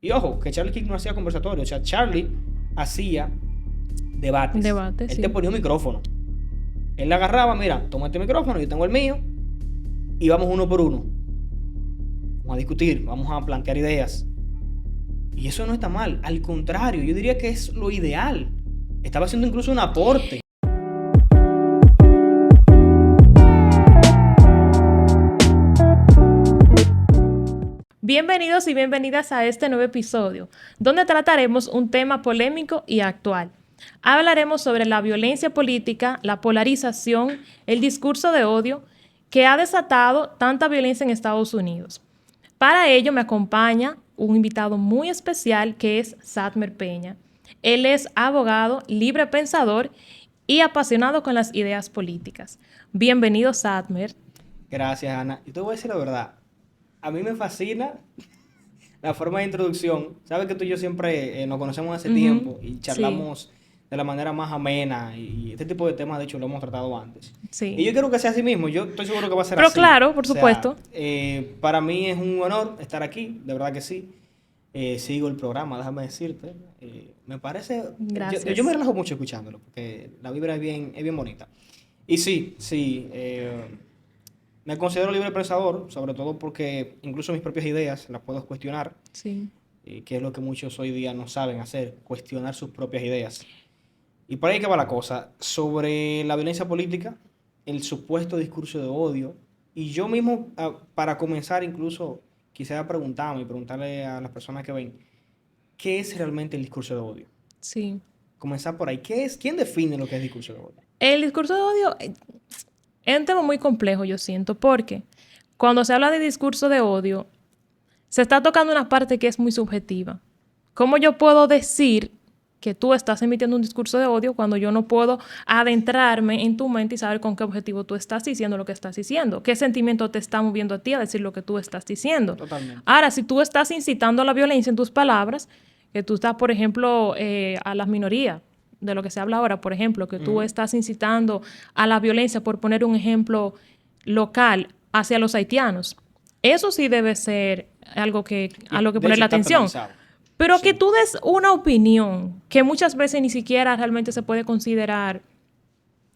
Y ojo, que Charlie Kirk no hacía conversatorio. O sea, Charlie hacía debates. Debate, Él sí. te ponía un micrófono. Él le agarraba, mira, toma este micrófono, yo tengo el mío, y vamos uno por uno. Vamos a discutir, vamos a plantear ideas. Y eso no está mal, al contrario, yo diría que es lo ideal. Estaba haciendo incluso un aporte. Bienvenidos y bienvenidas a este nuevo episodio, donde trataremos un tema polémico y actual. Hablaremos sobre la violencia política, la polarización, el discurso de odio que ha desatado tanta violencia en Estados Unidos. Para ello me acompaña un invitado muy especial que es Sadmer Peña. Él es abogado, libre pensador y apasionado con las ideas políticas. Bienvenido, Sadmer. Gracias, Ana. Yo te voy a decir la verdad. A mí me fascina la forma de introducción. Sabes que tú y yo siempre nos conocemos hace tiempo y Sí, charlamos de la manera más amena y este tipo de temas, de hecho, lo hemos tratado antes. Y sí. yo quiero que sea así mismo. Yo estoy seguro que va a ser Pero así. claro, O por sea, supuesto. para mí es un honor estar aquí, de verdad que sí. Sigo el programa, déjame decirte. Me parece, yo me Gracias. relajo mucho escuchándolo porque la vibra es bien bonita. Y sí, sí, me considero libre pensador, sobre todo porque incluso mis propias ideas las puedo cuestionar, Sí. que es lo que muchos hoy día no saben hacer, cuestionar sus propias ideas. Y por ahí que va la cosa, sobre la violencia política, el supuesto discurso de odio, y yo mismo, para comenzar incluso, quisiera preguntarle a las personas que ven, ¿qué es realmente el discurso de odio? Sí. Comenzar por ahí, ¿qué es? ¿Quién define lo que es discurso de odio? El discurso de odio es un tema muy complejo, yo siento, porque cuando se habla de discurso de odio, se está tocando una parte que es muy subjetiva. ¿Cómo yo puedo decir que tú estás emitiendo un discurso de odio cuando yo no puedo adentrarme en tu mente y saber con qué objetivo tú estás diciendo lo que estás diciendo? ¿Qué sentimiento te está moviendo a ti a decir lo que tú estás diciendo? Totalmente. Ahora, si tú estás incitando a la violencia en tus palabras, que tú estás, por ejemplo, a las minorías, de lo que se habla ahora, por ejemplo, que tú Ujú. estás incitando a la violencia, por poner un ejemplo local, hacia los haitianos. Eso sí debe ser algo que, a Y lo que de poner hecho la está atención. penalizado. Pero que Sí. tú des una opinión que muchas veces ni siquiera realmente se puede considerar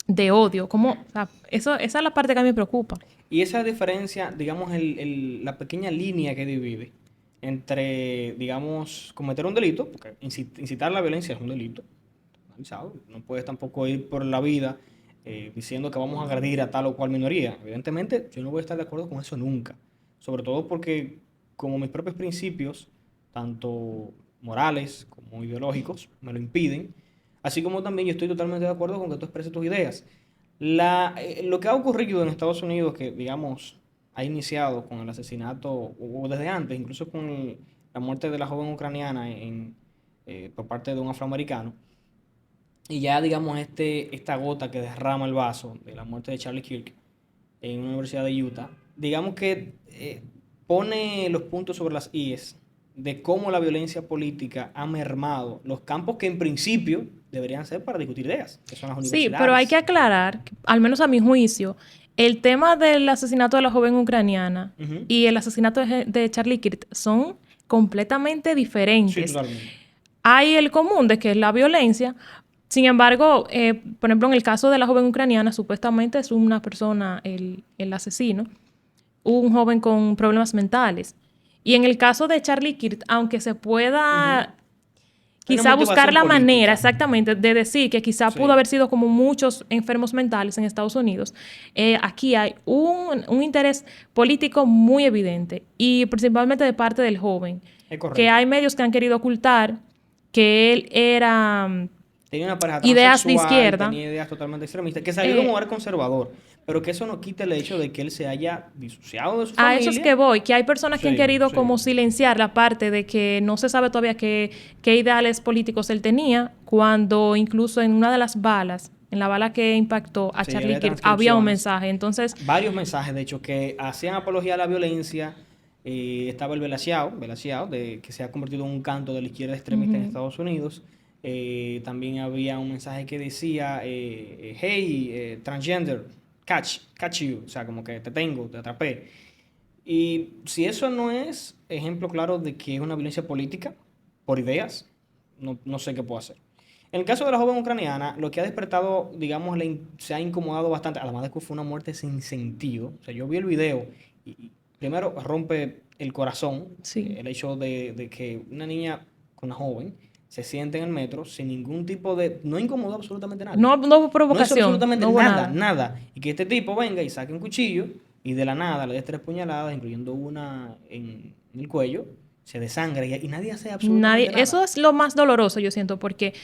de odio, como, o sea, esa es la parte que a mí me preocupa. Y esa diferencia, digamos, la pequeña línea que divide entre, digamos, cometer un delito, porque incitar la violencia es un delito, penalizado. No puedes tampoco ir por la vida diciendo que vamos a agredir a tal o cual minoría. Evidentemente, yo no voy a estar de acuerdo con eso nunca. Sobre todo porque, como mis propios principios, tanto morales como ideológicos, me lo impiden. Así como también yo estoy totalmente de acuerdo con que tú expreses tus ideas. Lo que ha ocurrido en Estados Unidos, que digamos ha iniciado con el asesinato, o desde antes, incluso con la muerte de la joven ucraniana por parte de un afroamericano, y ya digamos esta gota que derrama el vaso de la muerte de Charlie Kirk en una universidad de Utah, digamos que pone los puntos sobre las IES de cómo la violencia política ha mermado los campos que en principio deberían ser para discutir ideas, que son las Sí, pero hay que universidades. aclarar, al menos a mi juicio, el tema del asesinato de la joven ucraniana Ujú. y el asesinato de Charlie Kirk son completamente Sí, diferentes. totalmente. Hay el común de que es la violencia. Sin embargo, por ejemplo, en el caso de la joven ucraniana, supuestamente es una persona, el asesino, un joven con problemas mentales. Y en el caso de Charlie Kirk, aunque se Ujú. pueda Hay una quizá buscar motivación la manera política. exactamente de decir que quizá pudo Sí, haber sido como muchos enfermos mentales en Estados Unidos, aquí hay un interés político muy evidente y principalmente de parte del joven, es que correcto. hay medios que han querido ocultar que él era Tenía una pareja ideas de transexual, izquierda. tenía ideas totalmente extremistas, que salió de un Eh, hogar conservador, pero que eso no quita el hecho de que él se haya disociado de su a eso es familia. que voy, que hay personas que han Sí, querido sí. como silenciar la parte de que no se sabe todavía qué ideales políticos él tenía, cuando incluso en una de las balas, en la bala que impactó a Sí, Charlie había Kirk, había un transcripciones. mensaje. Entonces, Varios mensajes, de hecho, que hacían apología a la violencia. Estaba el de, que se ha convertido en un canto de la izquierda extremista en ujú, Estados Unidos. También había un mensaje que decía, hey, transgender, catch you, o sea, como que te tengo, te atrapé. Y si eso no es ejemplo claro de que es una violencia política por ideas. No sé qué puedo hacer. En el caso de la joven ucraniana, lo que ha despertado, digamos, se ha incomodado bastante, además de que fue una muerte sin sentido. O sea, yo vi el video y primero rompe el corazón Sí. el hecho de que una niña, una joven, se siente en el metro sin ningún tipo de... No incomodó absolutamente a nadie. No hubo No hizo provocación, absolutamente no hubo nada, nada. nada. Y que este tipo venga y saque un cuchillo y de la nada le dé 3 puñaladas, incluyendo una en el cuello, se desangra y nadie hace Nadie, absolutamente eso nada. es lo más doloroso, yo siento, porque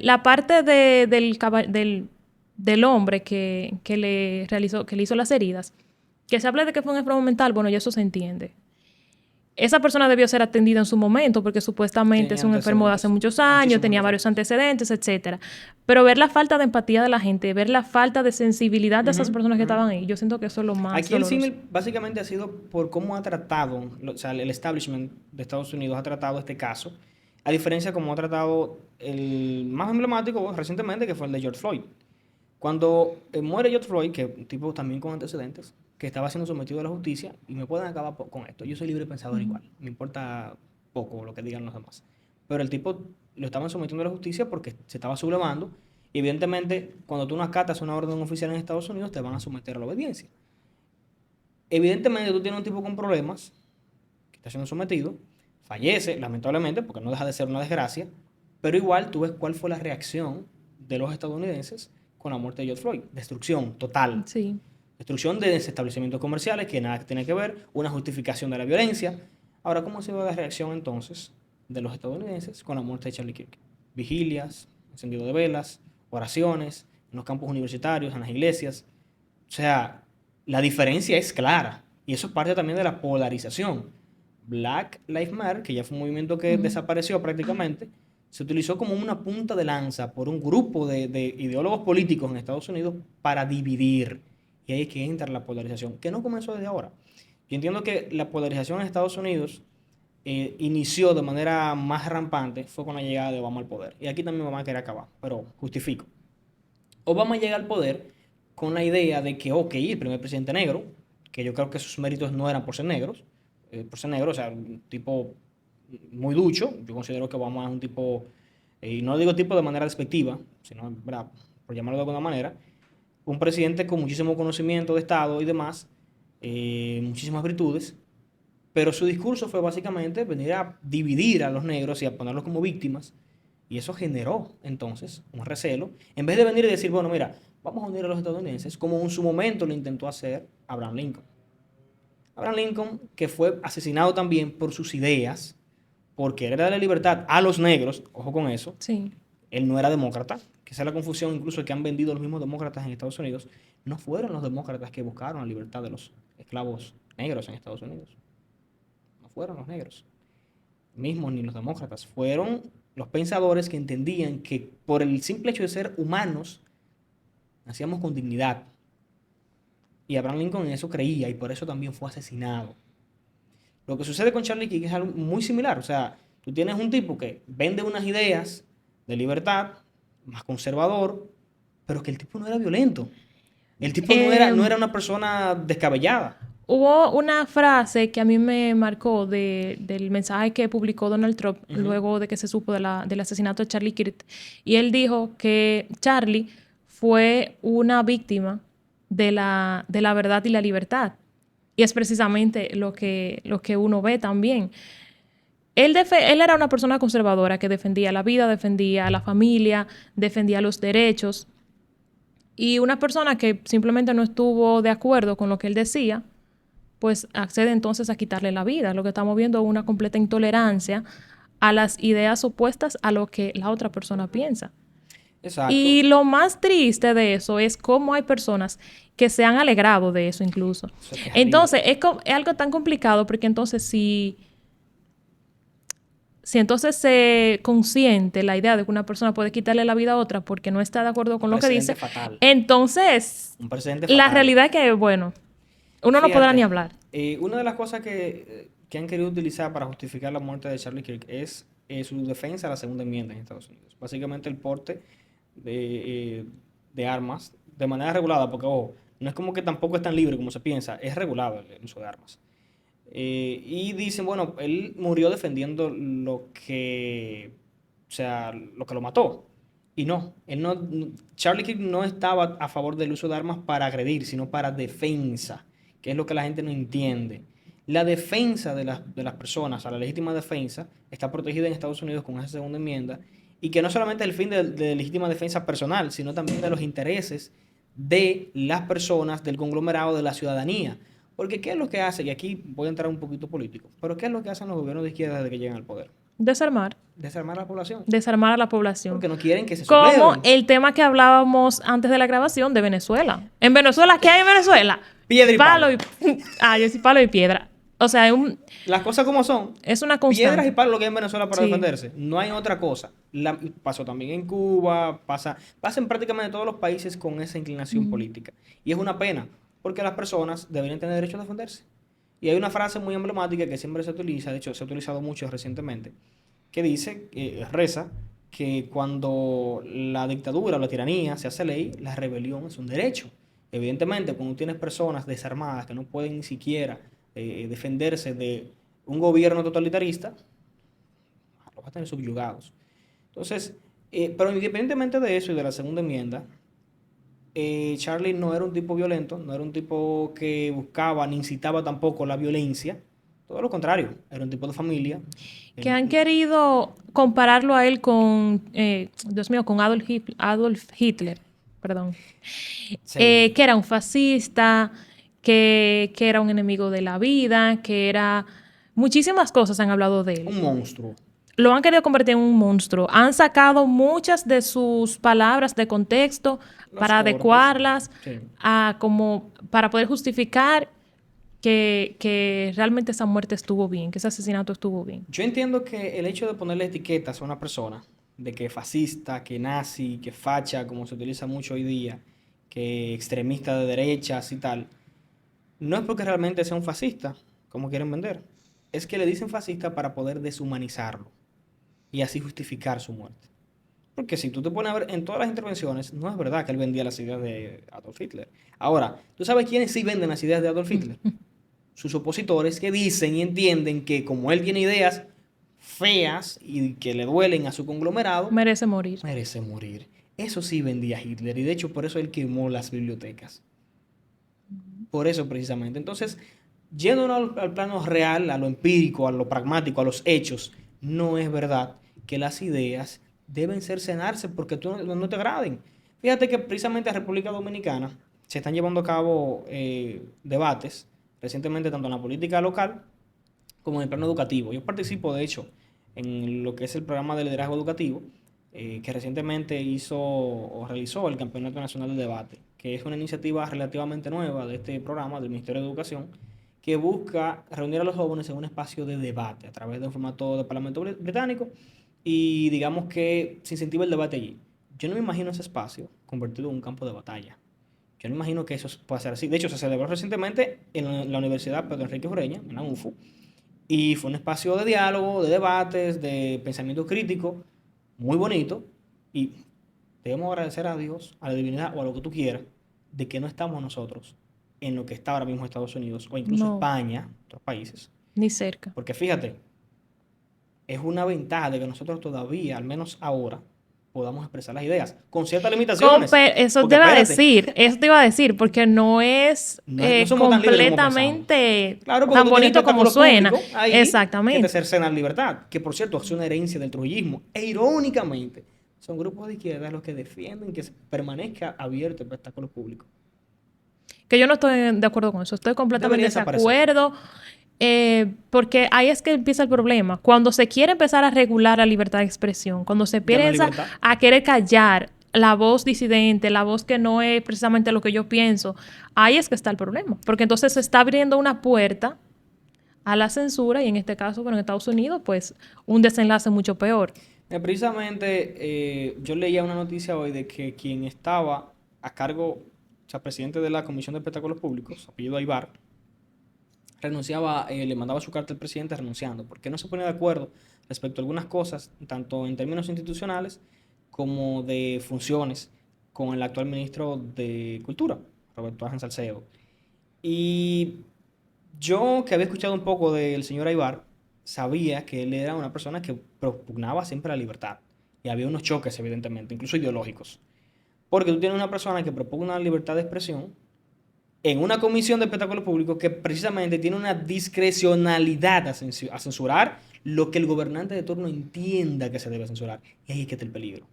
la parte del hombre que le realizó, que le hizo las heridas, que se habla de que fue un enfermo mental, bueno, ya eso se entiende. Esa persona debió ser atendida en su momento porque supuestamente es Tenía un enfermo de hace antecedentes, muchos años, muchísimos tenía varios antecedentes. antecedentes, etcétera. Pero ver la falta de empatía de la gente, ver la falta de sensibilidad de esas Ujú, personas que ujú. estaban ahí, yo siento que eso es lo más Aquí el doloroso. símil básicamente ha sido por cómo ha tratado, o sea, el establishment de Estados Unidos ha tratado este caso, a diferencia de cómo ha tratado el más emblemático recientemente, que fue el de George Floyd. Cuando muere George Floyd, que es un tipo también con antecedentes, que estaba siendo sometido a la justicia, y me pueden acabar con esto. Yo soy libre pensador Ujú. igual, me importa poco lo que digan los demás. Pero el tipo lo estaban sometiendo a la justicia porque se estaba sublevando, y evidentemente cuando tú no acatas una orden oficial en Estados Unidos, te van a someter a la obediencia. Evidentemente tú tienes un tipo con problemas, que está siendo sometido, fallece, lamentablemente, porque no deja de ser una desgracia, pero igual tú ves cuál fue la reacción de los estadounidenses con la muerte de George Floyd. Destrucción total. Sí. Destrucción de establecimientos comerciales que nada tiene que ver, una justificación de la violencia. Ahora, ¿cómo ha sido la reacción entonces de los estadounidenses con la muerte de Charlie Kirk? Vigilias, encendido de velas, oraciones, en los campos universitarios, en las iglesias. O sea, la diferencia es clara y eso es parte también de la polarización. Black Lives Matter, que ya fue un movimiento que Ujú. desapareció prácticamente, se utilizó como una punta de lanza por un grupo de ideólogos políticos en Estados Unidos para dividir. Y ahí es que entra la polarización, que no comenzó desde ahora. Yo entiendo que la polarización en Estados Unidos inició de manera más rampante, fue con la llegada de Obama al poder. Y aquí también me van a querer acabar, pero justifico. Obama llega al poder con la idea de que, ok, el primer presidente negro, que yo creo que sus méritos no eran por ser negro, o sea, un tipo muy ducho, yo considero que Obama es un tipo, y no lo digo tipo de manera despectiva, sino, ¿verdad?, por llamarlo de alguna manera, un presidente con muchísimo conocimiento de Estado y demás, muchísimas virtudes, pero su discurso fue básicamente venir a dividir a los negros y a ponerlos como víctimas. Y eso generó entonces un recelo. En vez de venir y decir, bueno, mira, vamos a unir a los estadounidenses, como en su momento lo intentó hacer Abraham Lincoln. Abraham Lincoln, que fue asesinado también por sus ideas, por querer darle libertad a los negros, ojo con eso, Sí. él no era demócrata, que esa es la confusión incluso que han vendido los mismos demócratas en Estados Unidos. No fueron los demócratas que buscaron la libertad de los esclavos negros en Estados Unidos. No fueron los negros mismos ni los demócratas. Fueron los pensadores que entendían que por el simple hecho de ser humanos, nacíamos con dignidad. Y Abraham Lincoln en eso creía y por eso también fue asesinado. Lo que sucede con Charlie Kirk es algo muy similar. O sea, tú tienes un tipo que vende unas ideas de libertad, más conservador, pero que el tipo no era violento. El tipo no Em, era una persona descabellada. Hubo una frase que a mí me marcó del mensaje que publicó Donald Trump Ujú. luego de que se supo del asesinato de Charlie Kirk. Y él dijo que Charlie fue una víctima de la verdad y la libertad. Y es precisamente lo que uno ve también. Él era una persona conservadora que defendía la vida, defendía la familia, defendía los derechos. Y una persona que simplemente no estuvo de acuerdo con lo que él decía, pues accede entonces a quitarle la vida. Lo que estamos viendo es una completa intolerancia a las ideas opuestas a lo que la otra persona piensa. Exacto. Y lo más triste de eso es cómo hay personas que se han alegrado de eso incluso. Eso es terrible. Entonces, es algo tan complicado porque entonces si entonces se consiente la idea de que una persona puede quitarle la vida a otra porque no está de acuerdo Un con lo que precedente dice, fatal. entonces Un precedente la fatal. realidad es que, bueno, uno no podrá ni Fíjate, hablar. una de las cosas que han querido utilizar para justificar la muerte de Charlie Kirk es su defensa a la segunda enmienda en Estados Unidos. Básicamente el porte de armas de manera regulada, porque ojo, no es como que tampoco es tan libre como se piensa, es regulado el uso de armas. Y dicen, bueno, él murió defendiendo o sea, lo que lo mató. Y no, Charlie Kirk no estaba a favor del uso de armas para agredir, sino para defensa, que es lo que la gente no entiende. La defensa de las personas, a la legítima defensa, está protegida en Estados Unidos con esa segunda enmienda, y que no solamente es el fin de legítima defensa personal, sino también de los intereses de las personas, del conglomerado, de la ciudadanía. Porque ¿qué es lo que hace? Y aquí voy a entrar un poquito político, pero ¿qué es lo que hacen los gobiernos de izquierda desde que llegan al poder? Desarmar. Desarmar a la población, Desarmar a la población. porque no quieren que se Como subleven. el tema que hablábamos antes de la grabación de Venezuela. En Venezuela, ¿qué hay en Venezuela? Piedra y palo. Yo sí, palo y piedra. O sea, Las cosas como son. es una Piedras y constante. palos lo que hay en Venezuela para Sí. defenderse. No hay otra cosa. Pasó también en Cuba, pasa en prácticamente todos los países con esa inclinación Ujú. política. Y es una pena, porque las personas deberían tener derecho a defenderse. Y hay una frase muy emblemática que siempre se utiliza, de hecho se ha utilizado mucho recientemente, que dice, reza, que cuando la dictadura o la tiranía se hace ley, la rebelión es un derecho. Evidentemente, cuando tienes personas desarmadas que no pueden ni siquiera defenderse de un gobierno totalitarista, los va a tener subyugados. Entonces, pero independientemente de eso y de la segunda enmienda, Charlie no era un tipo violento, no era un tipo que buscaba ni incitaba tampoco la violencia. Todo lo contrario, era un tipo de familia. Que han Él- querido compararlo a él con, Dios mío, con Adolf Hitler, perdón. sí, Que era un fascista, que era un enemigo de la vida, que era... Muchísimas cosas han hablado de él. un monstruo. Lo han querido convertir en un monstruo. Han sacado muchas de sus palabras de contexto Los para cortes. adecuarlas Sí. a como para poder justificar que realmente esa muerte estuvo bien, que ese asesinato estuvo bien. Yo entiendo que el hecho de ponerle etiquetas a una persona, de que fascista, que nazi, que facha, como se utiliza mucho hoy día, que extremista de derechas y tal, no es porque realmente sea un fascista, como quieren vender. Es que le dicen fascista para poder deshumanizarlo y así justificar su muerte. Porque si tú te pones a ver en todas las intervenciones, no es verdad que él vendía las ideas de Adolf Hitler. Ahora, ¿tú sabes quiénes sí venden las ideas de Adolf Hitler? Sus opositores, que dicen y entienden que como él tiene ideas feas y que le duelen a su conglomerado, Merece morir. merece morir. Eso sí vendía Hitler, y de hecho por eso él quemó las bibliotecas. Por eso precisamente. Entonces, yéndonos al plano real, a lo empírico, a lo pragmático, a los hechos, no es verdad que las ideas deben cercenarse porque tú no te agraden. Fíjate que precisamente en República Dominicana se están llevando a cabo debates recientemente tanto en la política local como en el plano educativo. Yo participo, de hecho, en lo que es el programa de liderazgo educativo, que recientemente hizo o realizó el Campeonato Nacional de Debate, que es una iniciativa relativamente nueva de este programa del Ministerio de Educación, que busca reunir a los jóvenes en un espacio de debate a través de un formato de Parlamento británico, y digamos que se incentiva el debate allí. Yo no me imagino ese espacio convertido en un campo de batalla. Yo no imagino que eso pueda ser así. De hecho, se celebró recientemente en la Universidad Pedro Enrique Ureña, en la UNFU, y fue un espacio de diálogo, de debates, de pensamiento crítico, muy bonito. Y debemos agradecer a Dios, a la divinidad o a lo que tú quieras, de que no estamos nosotros en lo que está ahora mismo Estados Unidos o incluso No, España, otros países. ni cerca. Porque fíjate, es una ventaja de que nosotros todavía, al menos ahora, podamos expresar las ideas con ciertas limitaciones. Eso te Porque iba a espérate, decir, eso te iba a decir, porque no es no somos tan libres como pensamos. completamente Claro, porque tan tú tienes bonito como espectáculo suena. público ahí que te Exactamente. cercenan libertad, que por cierto es una herencia del trujillismo. E irónicamente, son grupos de izquierda los que defienden que permanezca abierto el espectáculo público. Que yo no estoy de acuerdo con eso, estoy completamente Debería de desaparecer. acuerdo, porque ahí es que empieza el problema. Cuando se quiere empezar a regular la libertad de expresión, cuando se Ya no hay empieza libertad. a querer callar la voz disidente, la voz que no es precisamente lo que yo pienso, ahí es que está el problema. Porque entonces se está abriendo una puerta a la censura y en este caso, bueno, en Estados Unidos, pues un desenlace mucho peor. Precisamente yo leía una noticia hoy de que quien estaba a cargo, o sea, presidente de la Comisión de Espectáculos Públicos, apellido Aybar, renunciaba, le mandaba su carta al presidente renunciando, porque no se ponía de acuerdo respecto a algunas cosas, tanto en términos institucionales como de funciones, con el actual ministro de Cultura, Roberto Ángel Salcedo. Y Yo, que había escuchado un poco del señor Aybar, sabía que él era una persona que propugnaba siempre la libertad. Y había unos choques, evidentemente, incluso ideológicos. Porque tú tienes una persona que propugna la libertad de expresión en una comisión de espectáculos públicos que precisamente tiene una discrecionalidad a censurar lo que el gobernante de turno entienda que se debe censurar. Y ahí es que está el peligro.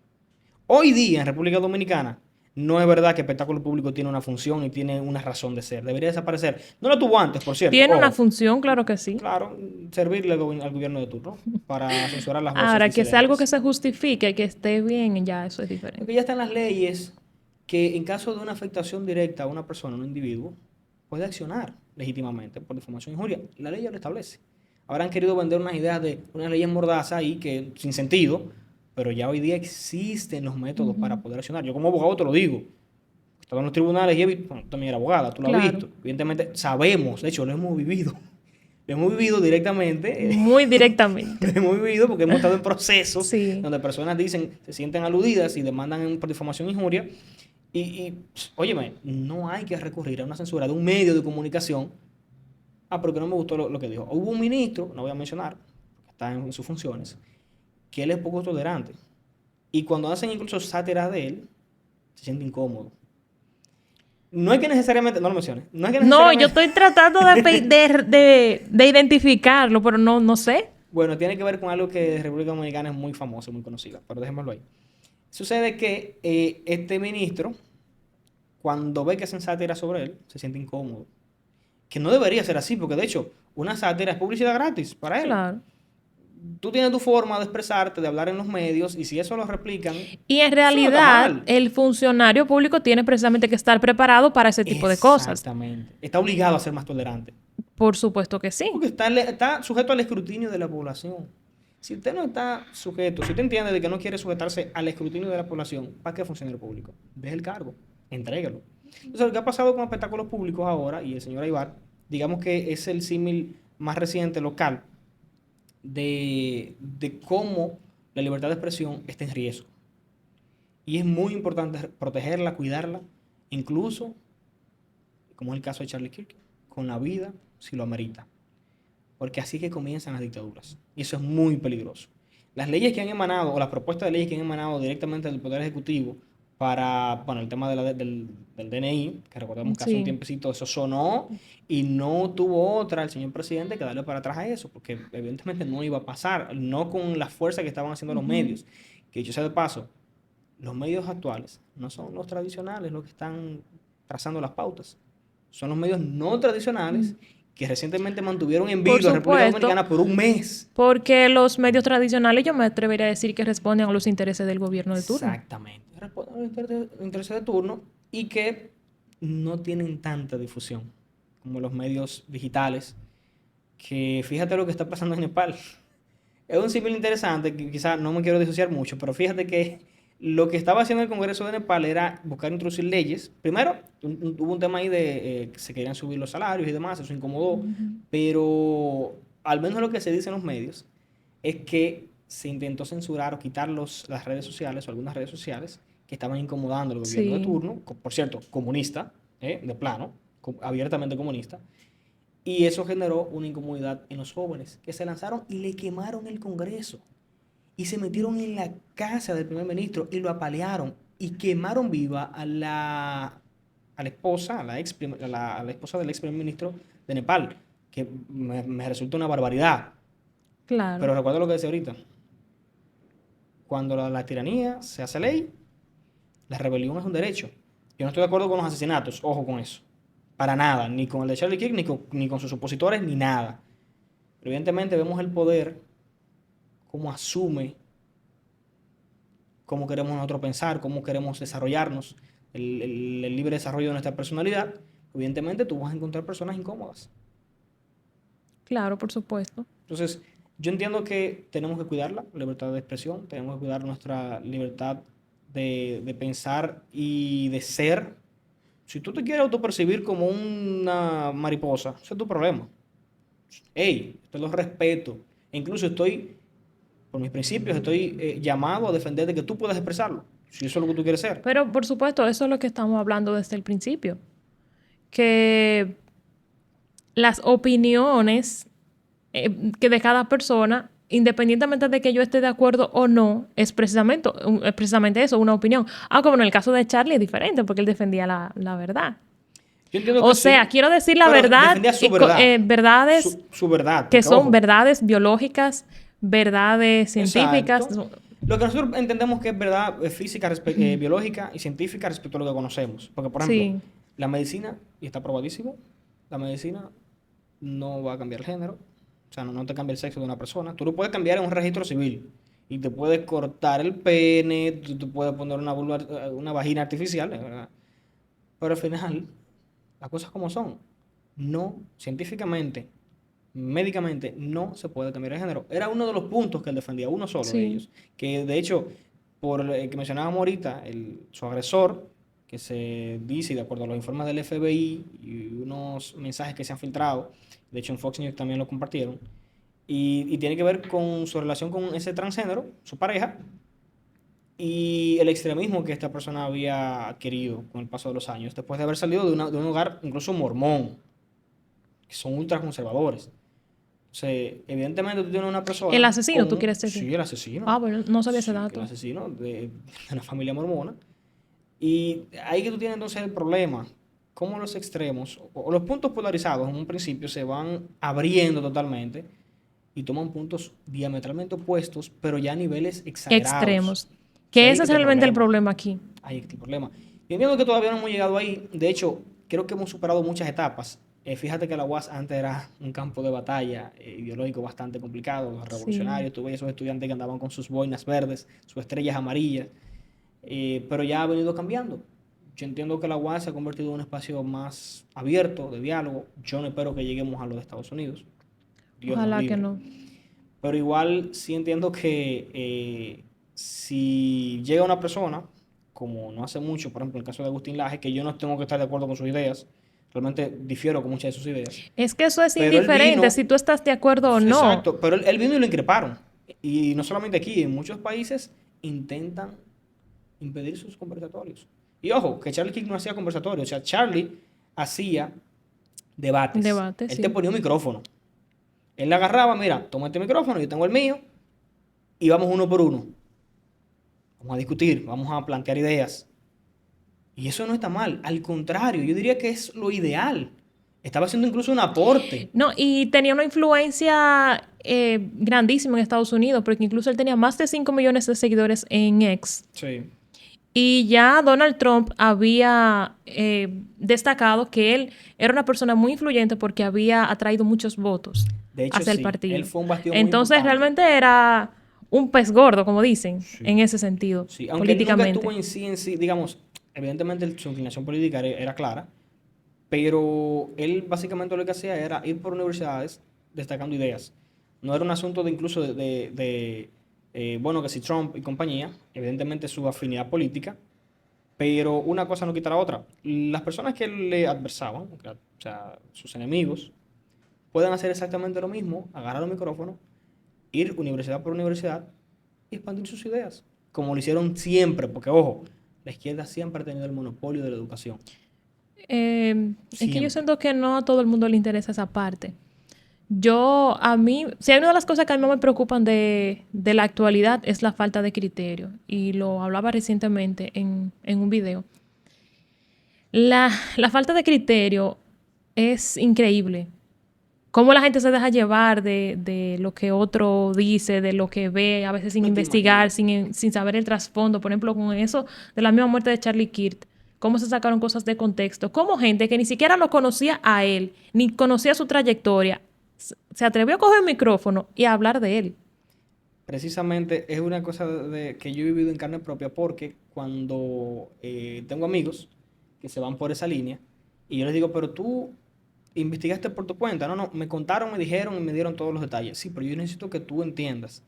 Hoy día en República Dominicana no es verdad que el espectáculo público tiene una función y tiene una razón de ser. Debería desaparecer. No lo tuvo antes, por cierto. Tiene una Ojo, función, claro que sí. claro, servirle al gobierno de turno para censurar las voces Ahora, que sea algo que disidentes. se justifique, que esté bien, ya eso es diferente. Porque ya están las leyes que en caso de una afectación directa a una persona, a un individuo, puede accionar legítimamente por difamación e injuria. La ley ya lo establece. Ahora han querido vender unas ideas de unas leyes mordazas ahí que sin sentido, pero ya hoy día existen los métodos para Ujú. poder accionar. Yo como abogado te lo digo. Estaba en los tribunales y bueno, tú también eres abogada, tú lo has Claro, visto. Evidentemente sabemos, de hecho lo hemos vivido. Lo hemos vivido directamente, muy lo directamente. hemos vivido porque hemos estado en procesos Sí. donde personas dicen, se sienten aludidas y demandan por difamación e injuria. Óyeme, no hay que recurrir a una censura de un medio de comunicación. Ah, porque no me gustó lo que dijo. Hubo un ministro, no voy a mencionar, porque está en sus funciones, que él es poco tolerante. Y cuando hacen incluso sátiras de él, se siente incómodo. No es que necesariamente, no lo menciones, no es que No, yo necesariamente, estoy tratando de identificarlo, pero no, no sé. bueno, tiene que ver con algo que en República Dominicana es muy famoso, muy conocido, pero dejémoslo ahí. Sucede que este ministro, cuando ve que hacen sátira sobre él, se siente incómodo. Que no debería ser así, porque de hecho, una sátira es publicidad gratis para él. Claro. Tú tienes tu forma de expresarte, de hablar en los medios, y si eso lo replican, Y en eso no está realidad, mal. el funcionario público tiene precisamente que estar preparado para ese tipo de cosas. Exactamente. Está obligado a ser más tolerante. Por supuesto que sí. Porque está sujeto al escrutinio de la población. Si usted no está sujeto, si usted entiende de que no quiere sujetarse al escrutinio de la población, ¿para qué funcionario público? Deje el cargo, entrégalo. Entonces, lo que ha pasado con espectáculos públicos ahora, y el señor Aybar, digamos que es el símil más reciente local de cómo la libertad de expresión está en riesgo. Y es muy importante protegerla, cuidarla, incluso, como es el caso de Charlie Kirk, con la vida si lo amerita. Porque así que comienzan las dictaduras. Y eso es muy peligroso. Las leyes que han emanado, o las propuestas de leyes que han emanado directamente del Poder Ejecutivo para, bueno, el tema del DNI, que recordemos que hace un Sí. tiempecito eso sonó y no tuvo otra el señor presidente que darle para atrás a eso, porque evidentemente no iba a pasar, no con la fuerza que estaban haciendo los Ujú. medios. Que dicho sea de paso, los medios actuales no son los tradicionales los que están trazando las pautas. Son los medios no tradicionales que recientemente mantuvieron en Por vilo a República supuesto, Dominicana por un mes. porque los medios tradicionales yo me atrevería a decir que responden a los intereses del gobierno de turno. Exactamente. Responden a los intereses de turno y que no tienen tanta difusión como los medios digitales. Que fíjate lo que está pasando en Nepal. Es un símil interesante, que quizás no me quiero disociar mucho, pero fíjate que lo que estaba haciendo el Congreso de Nepal era buscar introducir leyes. Primero, hubo un tema ahí de que se querían subir los salarios y demás, eso incomodó, Ujú. pero al menos lo que se dice en los medios es que se intentó censurar o quitar las redes sociales o algunas redes sociales que estaban incomodando al gobierno de Sí, turno, por cierto, comunista, de plano, abiertamente comunista, y eso generó una incomodidad en los jóvenes que se lanzaron y le quemaron el Congreso y se metieron en la casa del primer ministro y lo apalearon y quemaron viva a la esposa, a la esposa del ex primer ministro de Nepal, que me resulta una barbaridad. claro. Pero recuerdo lo que decía ahorita, cuando la tiranía se hace ley, la rebelión es un derecho. Yo no estoy de acuerdo con los asesinatos, ojo con eso. Para nada, ni con el de Charlie Kirk, ni con sus opositores, ni nada. Pero evidentemente vemos el poder, cómo asume, cómo queremos nosotros pensar, cómo queremos desarrollarnos, el libre desarrollo de nuestra personalidad. Evidentemente tú vas a encontrar personas incómodas. Claro, por supuesto. Entonces, yo entiendo que tenemos que cuidar la libertad de expresión, tenemos que cuidar nuestra libertad de pensar y de ser. Si tú te quieres autopercibir como una mariposa, ese es tu problema. Hey, te lo respeto. E incluso estoy, por mis principios, estoy llamado a defender de que tú puedas expresarlo, si eso es lo que tú quieres ser. Pero por supuesto, eso es lo que estamos hablando desde el principio. Que las opiniones que de cada persona, independientemente de que yo esté de acuerdo o no, es precisamente eso, una opinión. Aunque bueno, en el caso de Charlie es diferente porque él defendía la verdad. Yo entiendo O que sea, sí, quiero decir la pero verdad, defendía su verdad. verdades Su verdad, que porque son ojo, verdades biológicas, verdades científicas. exacto. Lo que nosotros entendemos que es verdad física, biológica y científica respecto a lo que conocemos. Porque, por ejemplo, Sí, la medicina, y está probadísimo, la medicina no va a cambiar el género. O sea, no te cambia el sexo de una persona. Tú lo puedes cambiar en un registro civil. Y te puedes cortar el pene, tú te puedes poner una vagina artificial, ¿verdad? Pero al final, las cosas como son. No, científicamente, médicamente, no se puede cambiar el género. Era uno de los puntos que él defendía, uno solo de sí. ellos. Que de hecho, por el que mencionábamos ahorita, su agresor, que se dice, de acuerdo a los informes del FBI y unos mensajes que se han filtrado, de hecho en Fox News también lo compartieron, y tiene que ver con su relación con ese transgénero, su pareja, y el extremismo que esta persona había adquirido con el paso de los años, después de haber salido de un hogar incluso mormón, que son ultraconservadores. O sea, evidentemente tú tienes una El persona asesino, ¿tú con, quieres decir? sí, el asesino, Ah, bueno, no sabía ese sí, que el dato. asesino de una familia mormona. Y ahí que tú tienes entonces el problema, cómo los extremos o los puntos polarizados en un principio se van abriendo totalmente y toman puntos diametralmente opuestos, pero ya a niveles exagerados. Extremos. O sea, Que ahí ese que es está el realmente el problema. problema aquí. Ahí está el problema. Yo entiendo que todavía no hemos llegado ahí. De hecho, creo que hemos superado muchas etapas. Fíjate que la UAS antes era un campo de batalla ideológico bastante complicado. Los Sí. revolucionarios, tuve esos estudiantes que andaban con sus boinas verdes, sus estrellas amarillas, pero ya ha venido cambiando. Yo entiendo que la UAS se ha convertido en un espacio más abierto de diálogo. Yo no espero que lleguemos a los de Estados Unidos. Dios nos Ojalá que libre. no. Pero igual sí entiendo que si llega una persona, como no hace mucho, por ejemplo, en el caso de Agustín Laje, que yo no tengo que estar de acuerdo con sus ideas, realmente difiero con muchas de sus ideas, Es que eso es pero él indiferente vino, si tú estás de acuerdo o no. exacto, pero él vino y lo increparon. Y no solamente aquí, en muchos países intentan impedir sus conversatorios. Y ojo, que Charlie Kirk no hacía conversatorios, o sea, Charlie hacía debates. Debate, Él te sí. ponía un micrófono. Él le agarraba, mira, toma este micrófono, yo tengo el mío, y vamos uno por uno. Vamos a discutir, vamos a plantear ideas. Y eso no está mal, al contrario, yo diría que es lo ideal. Estaba haciendo incluso un aporte. No, y tenía una influencia grandísima en Estados Unidos, porque incluso él tenía más de 5 millones de seguidores en X. Sí. Y ya Donald Trump había destacado que él era una persona muy influyente porque había atraído muchos votos De hecho, hacia el sí, él partido. fue un bastión muy Entonces importante. realmente era un pez gordo, como dicen, en Sí. ese sentido, Sí, aunque él nunca estuvo políticamente. en sí, digamos, evidentemente su inclinación política era clara, pero él básicamente lo que hacía era ir por universidades destacando ideas. No era un asunto de incluso bueno, que si Trump y compañía, evidentemente su afinidad política, pero una cosa no quita la otra. Las personas que le adversaban, o sea, sus enemigos, pueden hacer exactamente lo mismo, agarrar el micrófono, ir universidad por universidad y expandir sus ideas, como lo hicieron siempre, porque ojo, la izquierda siempre ha tenido el monopolio de la educación, Es que yo siempre. siento que no a todo el mundo le interesa esa parte. A mí, si hay una de las cosas que a mí más me preocupan de la actualidad es la falta de criterio. Y lo hablaba recientemente en un video. La falta de criterio es increíble. Cómo la gente se deja llevar de lo que otro dice, de lo que ve, a veces sin No te investigar, imaginas. sin saber el trasfondo. Por ejemplo, con eso de la misma muerte de Charlie Kirk. Cómo se sacaron cosas de contexto. Cómo gente que ni siquiera lo conocía a él, ni conocía su trayectoria, se atrevió a coger el micrófono y a hablar de él. Precisamente es una cosa que yo he vivido en carne propia porque cuando tengo amigos que se van por esa línea y yo les digo, pero tú investigaste por tu cuenta. No, no, me contaron, me dijeron y me dieron todos los detalles. Sí, pero yo necesito que tú entiendas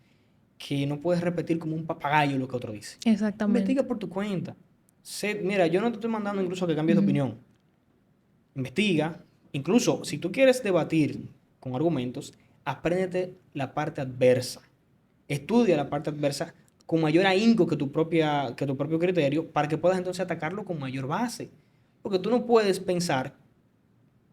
que no puedes repetir como un papagayo lo que otro dice. Exactamente. Investiga por tu cuenta. Mira, yo no te estoy mandando incluso que cambies de Ujú. opinión. Investiga. Incluso si tú quieres debatir con argumentos, apréndete la parte adversa. Estudia la parte adversa con mayor ahínco que tu propio criterio para que puedas entonces atacarlo con mayor base. Porque tú no puedes pensar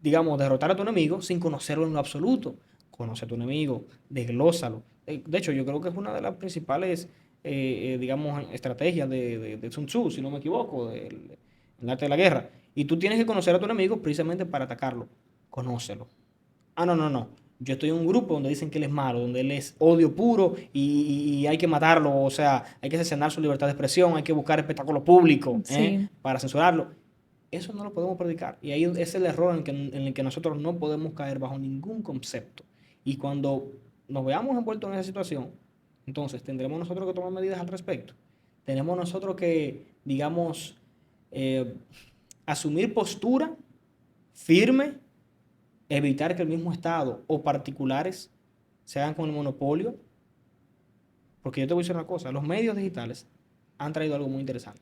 digamos, derrotar a tu enemigo sin conocerlo en lo absoluto. Conoce a tu enemigo, desglósalo. De hecho, yo creo que es una de las principales, digamos, estrategias de Sun Tzu, si no me equivoco, el arte de la guerra. Y tú tienes que conocer a tu enemigo precisamente para atacarlo. Conócelo. Ah, no, no, no. Yo estoy en un grupo donde dicen que él es malo, donde él es odio puro y hay que matarlo, o sea, hay que cercenar su libertad de expresión, hay que buscar espectáculo público, Sí. para censurarlo. Eso no lo podemos predicar. Y ahí es el error en el que nosotros no podemos caer bajo ningún concepto. Y cuando nos veamos envueltos en esa situación, entonces tendremos nosotros que tomar medidas al respecto. Tenemos nosotros que, digamos, eh, asumir postura firme, evitar que el mismo Estado o particulares se hagan con el monopolio. Porque yo te voy a decir una cosa, los medios digitales han traído algo muy interesante,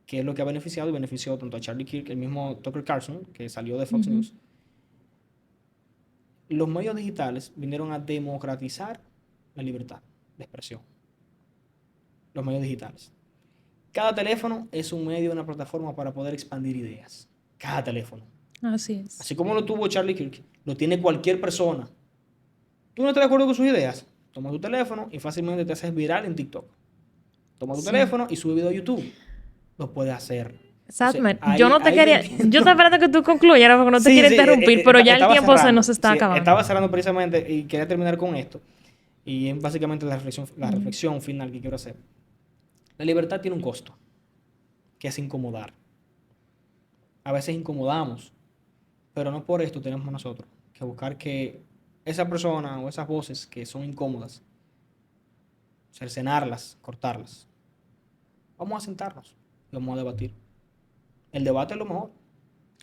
que es lo que ha beneficiado y benefició tanto a Charlie Kirk, el mismo Tucker Carlson, que salió de Fox Ujú. News. Los medios digitales vinieron a democratizar la libertad de expresión. Los medios digitales. Cada teléfono es un medio, una plataforma para poder expandir ideas. Cada teléfono. Así es. Así como lo tuvo Charlie Kirk, lo tiene cualquier persona. ¿Tú no estás de acuerdo con sus ideas? Toma tu teléfono y fácilmente te haces viral en TikTok. Toma tu Sí. teléfono y sube video a YouTube. Lo puedes hacer. Entonces, Satmer, yo ahí, no te ahí yo quería, yo estaba entiendo. esperando que tú concluyeras porque no te Sí, quiero sí, interrumpir, pero ya el estaba tiempo se cerrando. nos está Sí, acabando. estaba cerrando precisamente y quería terminar con esto. Y es básicamente la Ujú. reflexión final que quiero hacer. La libertad tiene un costo, que es incomodar. A veces incomodamos, pero no por esto tenemos nosotros que buscar que esa persona o esas voces que son incómodas, cercenarlas, cortarlas. Vamos a sentarnos y vamos a debatir. El debate es lo mejor.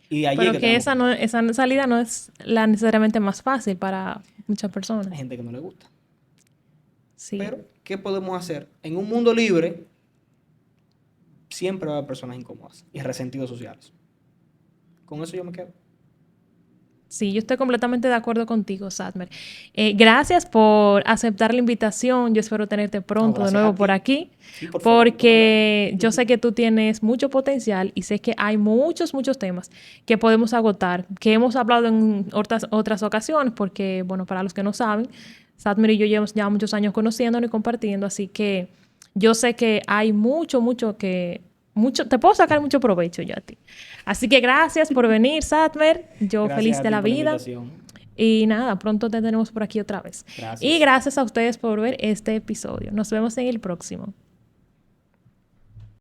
Y de allí es Pero que que tenemos que empezar. esa salida no es la necesariamente más fácil para muchas Hay personas. gente que no le gusta. Sí. Pero, ¿qué podemos hacer? En un mundo libre, siempre va a haber personas incómodas y resentidos sociales. Con eso yo me quedo. Sí, yo estoy completamente de acuerdo contigo, Satmer. Gracias por aceptar la invitación. Yo espero tenerte No, pronto de gracias nuevo a por ti. aquí, Sí, por favor, cuando veas. porque yo sé que tú tienes mucho potencial y sé que hay muchos temas que podemos agotar, que hemos hablado en otras ocasiones, porque, bueno, para los que no saben, Satmer y yo llevamos ya muchos años conociéndonos y compartiendo, así que yo sé que hay te puedo sacar mucho provecho yo a ti. Así que gracias por venir, Satmer. Yo Gracias feliz a de ti la por la vida. invitación. Y nada, pronto te tenemos por aquí otra vez. Y Gracias. gracias a ustedes por ver este episodio. Nos vemos en el próximo.